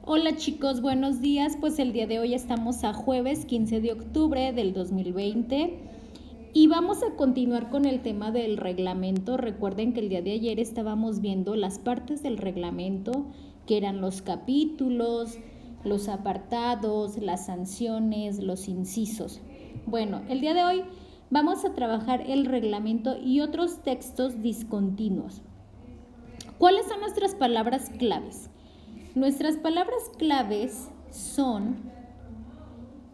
Hola chicos, buenos días. Pues el día de hoy estamos a jueves 15 de octubre del 2020 y vamos a continuar con el tema del reglamento. Recuerden que el día de ayer estábamos viendo las partes del reglamento, que eran los capítulos, los apartados, las sanciones, los incisos. Bueno, el día de hoy vamos a trabajar el reglamento y otros textos discontinuos. ¿Cuáles son nuestras palabras claves? Nuestras palabras claves son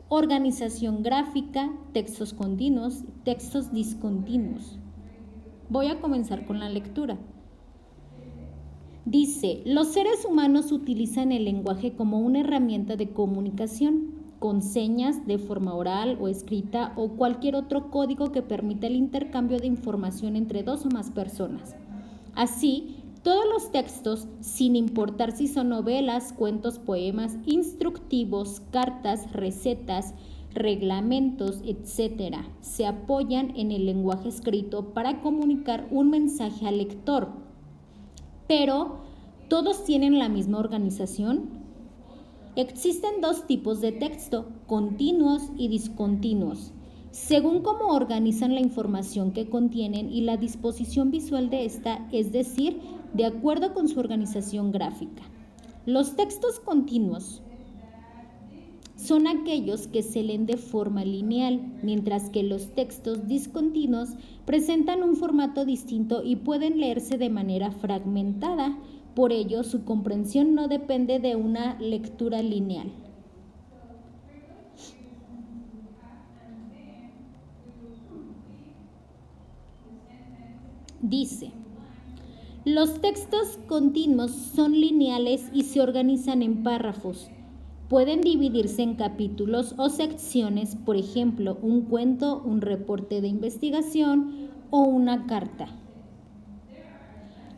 organización gráfica, textos continuos, textos discontinuos. Voy a comenzar con la lectura. Dice, los seres humanos utilizan el lenguaje como una herramienta de comunicación, con señas de forma oral o escrita o cualquier otro código que permita el intercambio de información entre dos o más personas. Así, todos los textos, sin importar si son novelas, cuentos, poemas, instructivos, cartas, recetas, reglamentos, etc., se apoyan en el lenguaje escrito para comunicar un mensaje al lector. Pero, ¿todos tienen la misma organización? Existen dos tipos de texto, continuos y discontinuos, según cómo organizan la información que contienen y la disposición visual de esta, es decir, de acuerdo con su organización gráfica. Los textos continuos son aquellos que se leen de forma lineal, mientras que los textos discontinuos presentan un formato distinto y pueden leerse de manera fragmentada. Por ello, su comprensión no depende de una lectura lineal. Dice, los textos continuos son lineales y se organizan en párrafos. Pueden dividirse en capítulos o secciones, por ejemplo, un cuento, un reporte de investigación o una carta.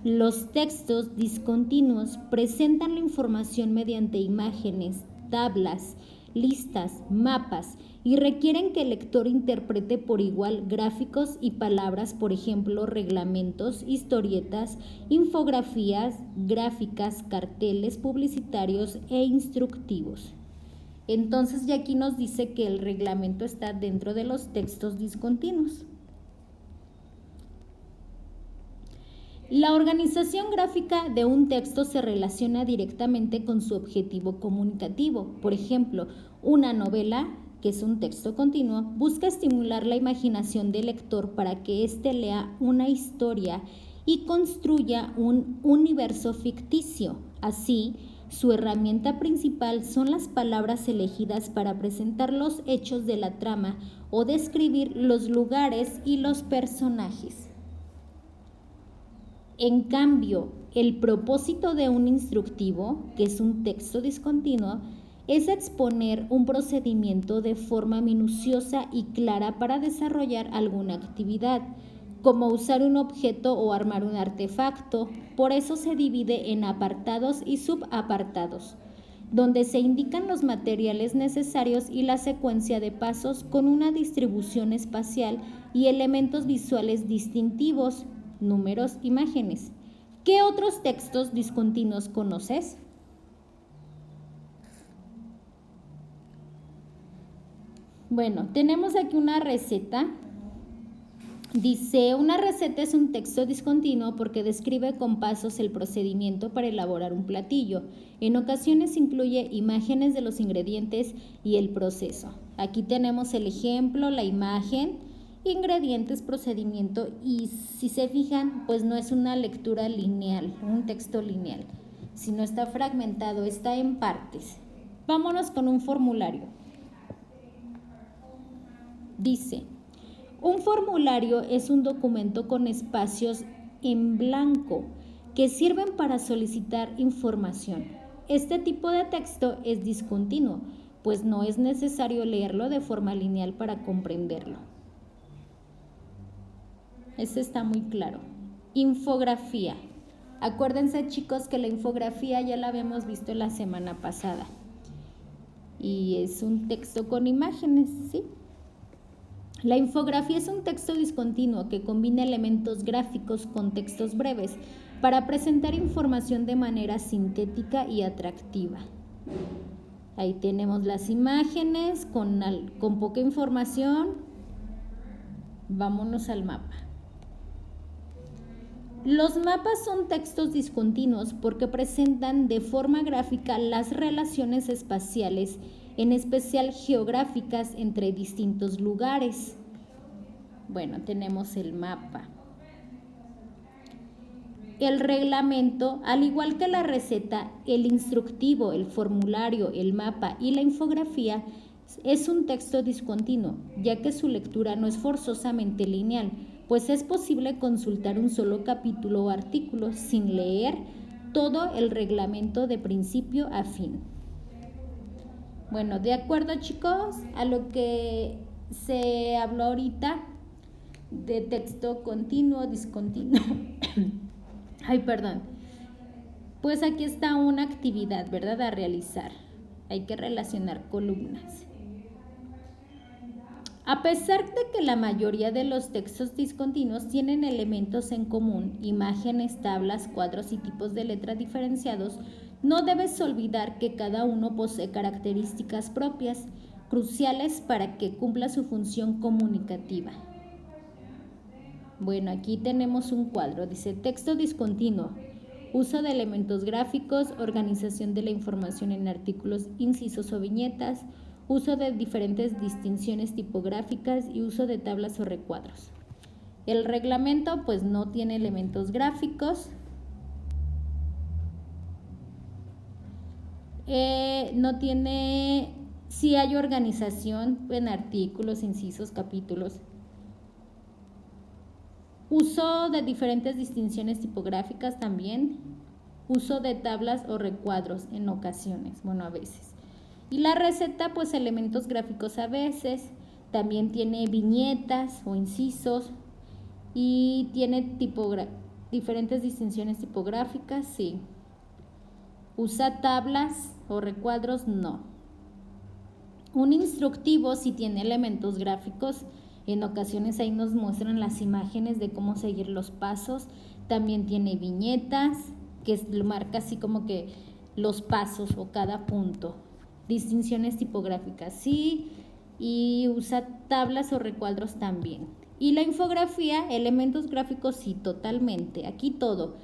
Los textos discontinuos presentan la información mediante imágenes, tablas, listas, mapas y requieren que el lector interprete por igual gráficos y palabras, por ejemplo, reglamentos, historietas, infografías, gráficas, carteles publicitarios e instructivos. Entonces ya aquí nos dice que el reglamento está dentro de los textos discontinuos. La organización gráfica de un texto se relaciona directamente con su objetivo comunicativo. Por ejemplo, una novela, que es un texto continuo, busca estimular la imaginación del lector para que éste lea una historia y construya un universo ficticio. Así, su herramienta principal son las palabras elegidas para presentar los hechos de la trama o describir los lugares y los personajes. En cambio, el propósito de un instructivo, que es un texto discontinuo, es exponer un procedimiento de forma minuciosa y clara para desarrollar alguna actividad, como usar un objeto o armar un artefacto. Por eso se divide en apartados y subapartados, donde se indican los materiales necesarios y la secuencia de pasos con una distribución espacial y elementos visuales distintivos, números, imágenes. ¿Qué otros textos discontinuos conoces? Bueno, tenemos aquí una receta. Dice, una receta es un texto discontinuo porque describe con pasos el procedimiento para elaborar un platillo. En ocasiones incluye imágenes de los ingredientes y el proceso. Aquí tenemos el ejemplo, la imagen, ingredientes, procedimiento, y si se fijan, pues no es una lectura lineal, un texto lineal, sino está fragmentado, está en partes. Vámonos con un formulario. Dice, un formulario es un documento con espacios en blanco que sirven para solicitar información. Este tipo de texto es discontinuo, pues no es necesario leerlo de forma lineal para comprenderlo. Este está muy claro. Infografía. Acuérdense, chicos, que la infografía ya la habíamos visto la semana pasada. Y es un texto con imágenes, ¿sí? La infografía es un texto discontinuo que combina elementos gráficos con textos breves para presentar información de manera sintética y atractiva. Ahí tenemos las imágenes con poca información. Vámonos al mapa. Los mapas son textos discontinuos porque presentan de forma gráfica las relaciones espaciales, en especial geográficas, entre distintos lugares. Bueno, tenemos el mapa. El reglamento, al igual que la receta, el instructivo, el formulario, el mapa y la infografía, es un texto discontinuo, ya que su lectura no es forzosamente lineal, pues es posible consultar un solo capítulo o artículo sin leer todo el reglamento de principio a fin. Bueno, de acuerdo, chicos, a lo que se habló ahorita de texto continuo, discontinuo. Ay, perdón. Pues aquí está una actividad, ¿verdad?, a realizar. Hay que relacionar columnas. A pesar de que la mayoría de los textos discontinuos tienen elementos en común, imágenes, tablas, cuadros y tipos de letra diferenciados, no debes olvidar que cada uno posee características propias, cruciales para que cumpla su función comunicativa. Bueno, aquí tenemos un cuadro, dice texto discontinuo, uso de elementos gráficos, organización de la información en artículos, incisos o viñetas, uso de diferentes distinciones tipográficas y uso de tablas o recuadros. El reglamento pues no tiene elementos gráficos, no tiene, sí hay organización en artículos, incisos, capítulos. Uso de diferentes distinciones tipográficas también, uso de tablas o recuadros en ocasiones, bueno, a veces. Y la receta, pues elementos gráficos a veces, también tiene viñetas o incisos y tiene diferentes distinciones tipográficas, sí. Usa tablas o recuadros, no. Un instructivo sí tiene elementos gráficos, en ocasiones ahí nos muestran las imágenes de cómo seguir los pasos, también tiene viñetas, que marca así como que los pasos o cada punto. Distinciones tipográficas, sí, y usa tablas o recuadros también. Y la infografía, elementos gráficos, sí, totalmente. Aquí todo.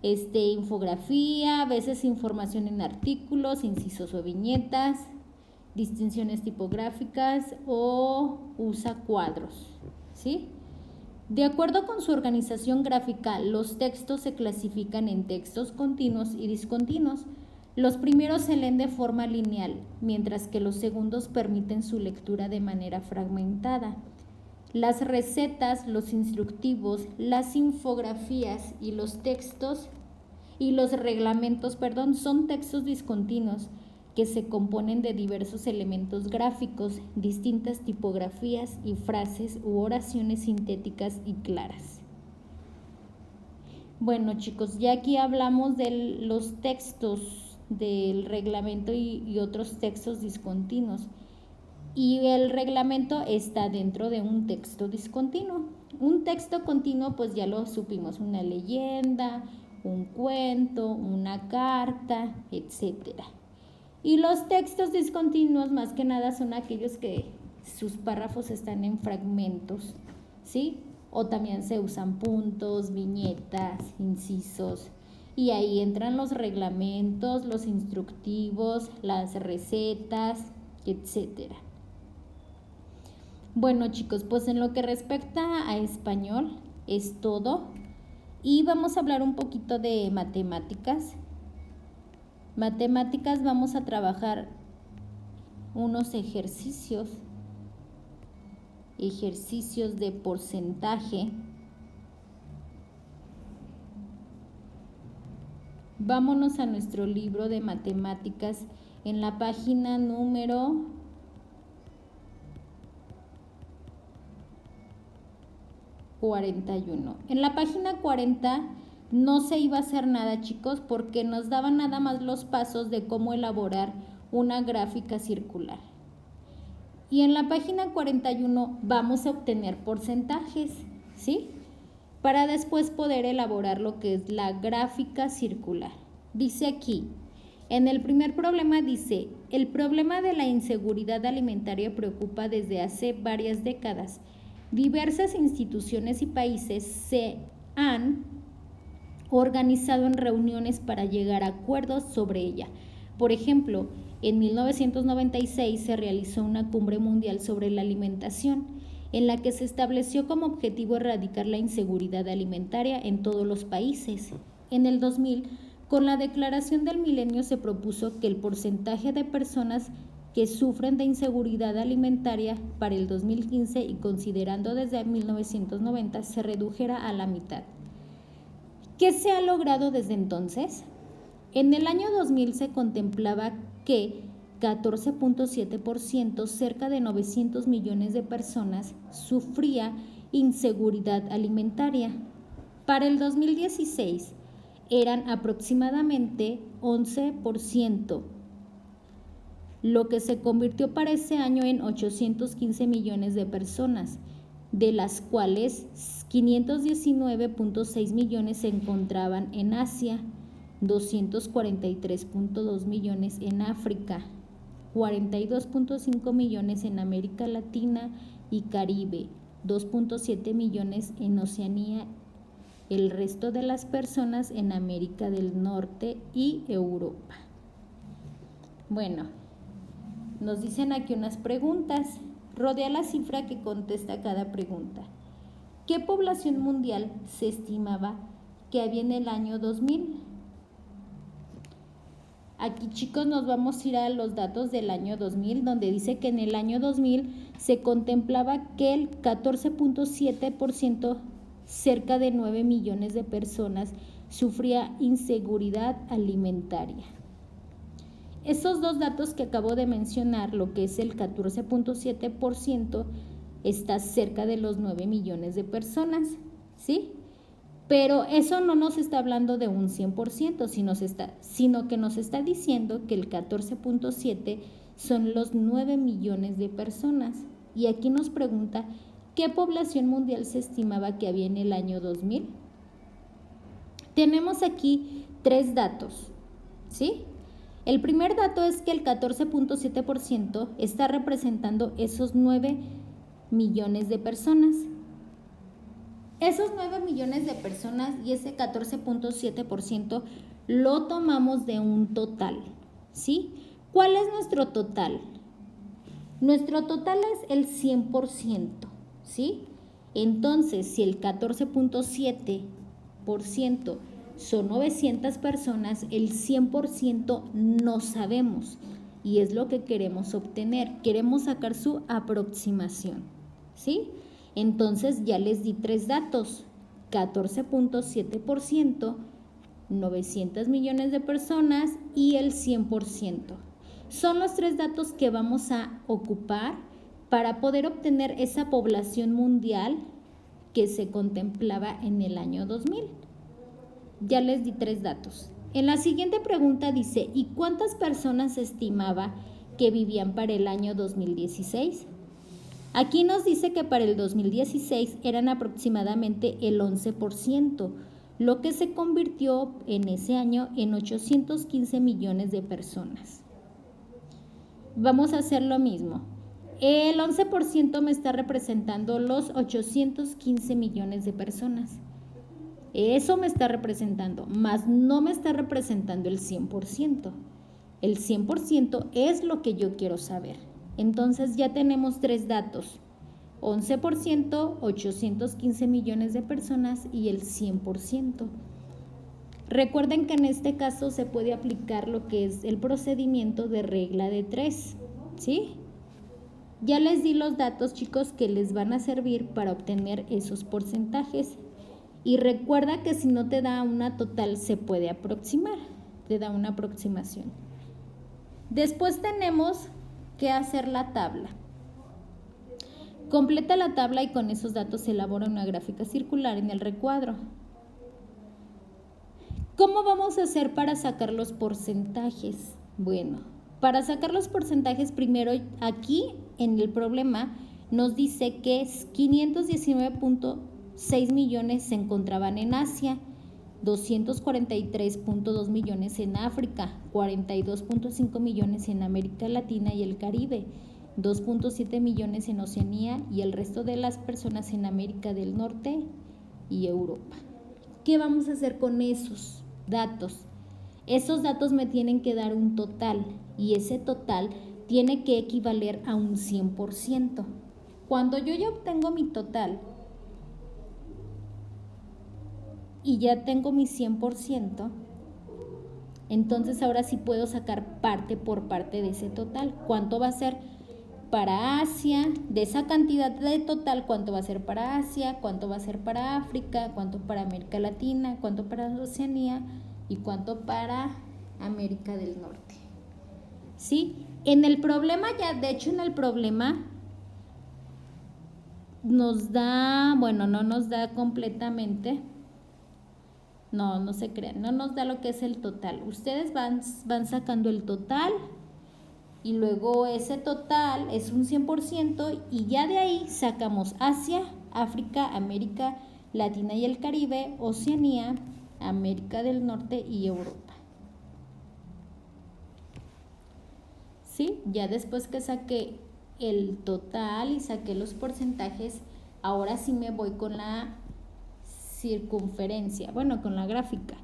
Infografía, a veces información en artículos, incisos o viñetas, distinciones tipográficas o usa cuadros, ¿sí? De acuerdo con su organización gráfica, los textos se clasifican en textos continuos y discontinuos. Los primeros se leen de forma lineal, mientras que los segundos permiten su lectura de manera fragmentada. Las recetas, los instructivos, las infografías y los textos y los reglamentos, son textos discontinuos que se componen de diversos elementos gráficos, distintas tipografías y frases u oraciones sintéticas y claras. Bueno, chicos, ya aquí hablamos de los textos del reglamento y otros textos discontinuos. Y el reglamento está dentro de un texto discontinuo. Un texto continuo, pues ya lo supimos, una leyenda, un cuento, una carta, etcétera. Y los textos discontinuos más que nada son aquellos que sus párrafos están en fragmentos, ¿sí? O también se usan puntos, viñetas, incisos, y ahí entran los reglamentos, los instructivos, las recetas, etcétera. Bueno, chicos, pues en lo que respecta a español es todo, y vamos a hablar un poquito de matemáticas. Matemáticas, vamos a trabajar unos ejercicios de porcentaje. Vámonos a nuestro libro de matemáticas en la página número 41. En la página 40 no se iba a hacer nada, chicos, porque nos daban nada más los pasos de cómo elaborar una gráfica circular. Y en la página 41 vamos a obtener porcentajes, ¿sí? Para después poder elaborar lo que es la gráfica circular. Dice aquí, En el primer problema dice, el problema de la inseguridad alimentaria preocupa desde hace varias décadas. Diversas instituciones y países se han organizado en reuniones para llegar a acuerdos sobre ella. Por ejemplo, en 1996 se realizó una cumbre mundial sobre la alimentación, en la que se estableció como objetivo erradicar la inseguridad alimentaria en todos los países. En el 2000, con la Declaración del Milenio se propuso que el porcentaje de personas que sufren de inseguridad alimentaria para el 2015 y considerando desde 1990 se redujera a la mitad. ¿Qué se ha logrado desde entonces? En el año 2000 se contemplaba que 14.7%, cerca de 900 millones de personas, sufría inseguridad alimentaria. Para el 2016 eran aproximadamente 11%, lo que se convirtió para ese año en 815 millones de personas, de las cuales 519.6 millones se encontraban en Asia, 243.2 millones en África, 42.5 millones en América Latina y Caribe, 2.7 millones en Oceanía, el resto de las personas en América del Norte y Europa. Bueno, nos dicen aquí unas preguntas. Rodea la cifra que contesta cada pregunta. ¿Qué población mundial se estimaba que había en el año 2000? Aquí, chicos, nos vamos a ir a los datos del año 2000, donde dice que en el año 2000 se contemplaba que el 14.7%, cerca de 9 millones de personas, sufría inseguridad alimentaria. Esos dos datos que acabo de mencionar, lo que es el 14.7%, está cerca de los 9 millones de personas, ¿sí? Pero eso no nos está hablando de un 100%, sino que nos está diciendo que el 14.7 son los 9 millones de personas. Y aquí nos pregunta, ¿qué población mundial se estimaba que había en el año 2000? Tenemos aquí tres datos, ¿sí? El primer dato es que el 14.7% está representando esos 9 millones de personas. Esos 9 millones de personas y ese 14.7% lo tomamos de un total, ¿sí? ¿Cuál es nuestro total? Nuestro total es el 100%, ¿sí? Entonces, si el 14.7% son 900 personas, el 100% no sabemos y es lo que queremos obtener. Queremos sacar su aproximación, ¿sí? Entonces ya les di tres datos, 14.7%, 900 millones de personas y el 100%. Son los tres datos que vamos a ocupar para poder obtener esa población mundial que se contemplaba en el año 2000. Ya les di tres datos. En la siguiente pregunta dice, ¿y cuántas personas se estimaba que vivían para el año 2016? Aquí nos dice que para el 2016 eran aproximadamente el 11%, lo que se convirtió en ese año en 815 millones de personas. Vamos a hacer lo mismo. El 11% me está representando los 815 millones de personas. Eso me está representando, más no me está representando el 100%. El 100% es lo que yo quiero saber. Entonces ya tenemos tres datos, 11%, 815 millones de personas y el 100%. Recuerden que en este caso se puede aplicar lo que es el procedimiento de regla de 3, ¿sí? Ya les di los datos, chicos, que les van a servir para obtener esos porcentajes. Y recuerda que si no te da una total, se puede aproximar, te da una aproximación. Después tenemos que hacer la tabla. Completa la tabla y con esos datos se elabora una gráfica circular en el recuadro. ¿Cómo vamos a hacer para sacar los porcentajes? Bueno, para sacar los porcentajes, primero aquí en el problema nos dice que 519.6 millones se encontraban en Asia, 243.2 millones en África, 42.5 millones en América Latina y el Caribe, 2.7 millones en Oceanía y el resto de las personas en América del Norte y Europa. ¿Qué vamos a hacer con esos datos? Esos datos me tienen que dar un total y ese total tiene que equivaler a un 100%. Cuando yo ya obtengo mi total y ya tengo mi 100%, entonces ahora sí puedo sacar parte por parte de ese total. ¿Cuánto va a ser para Asia? De esa cantidad de total, ¿cuánto va a ser para Asia? ¿Cuánto va a ser para África? ¿Cuánto para América Latina? ¿Cuánto para Oceanía? ¿Y cuánto para América del Norte? ¿Sí? En el problema ya, de hecho en el problema nos da, bueno, no nos da completamente, no se crean, no nos da lo que es el total. Ustedes van sacando el total y luego ese total es un 100% y ya de ahí sacamos Asia, África, América Latina y el Caribe, Oceanía, América del Norte y Europa. ¿Sí? Ya después que saqué el total y saqué los porcentajes, ahora sí me voy con la circunferencia, bueno, con la gráfica.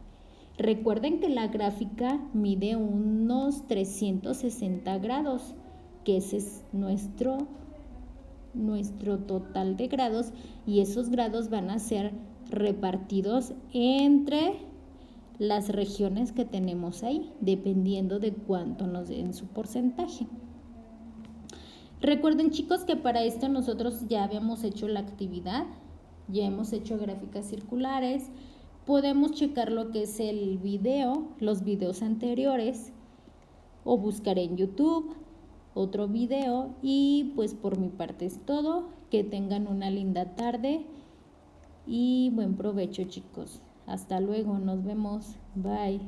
Recuerden que la gráfica mide unos 360 grados, que ese es nuestro total de grados y esos grados van a ser repartidos entre las regiones que tenemos ahí, dependiendo de cuánto nos den su porcentaje. Recuerden, chicos, que para esto nosotros ya habíamos hecho la actividad, ya hemos hecho gráficas circulares, podemos checar lo que es el video, los videos anteriores, o buscar en YouTube otro video y pues por mi parte es todo. Que tengan una linda tarde y buen provecho, chicos. Hasta luego, nos vemos. Bye.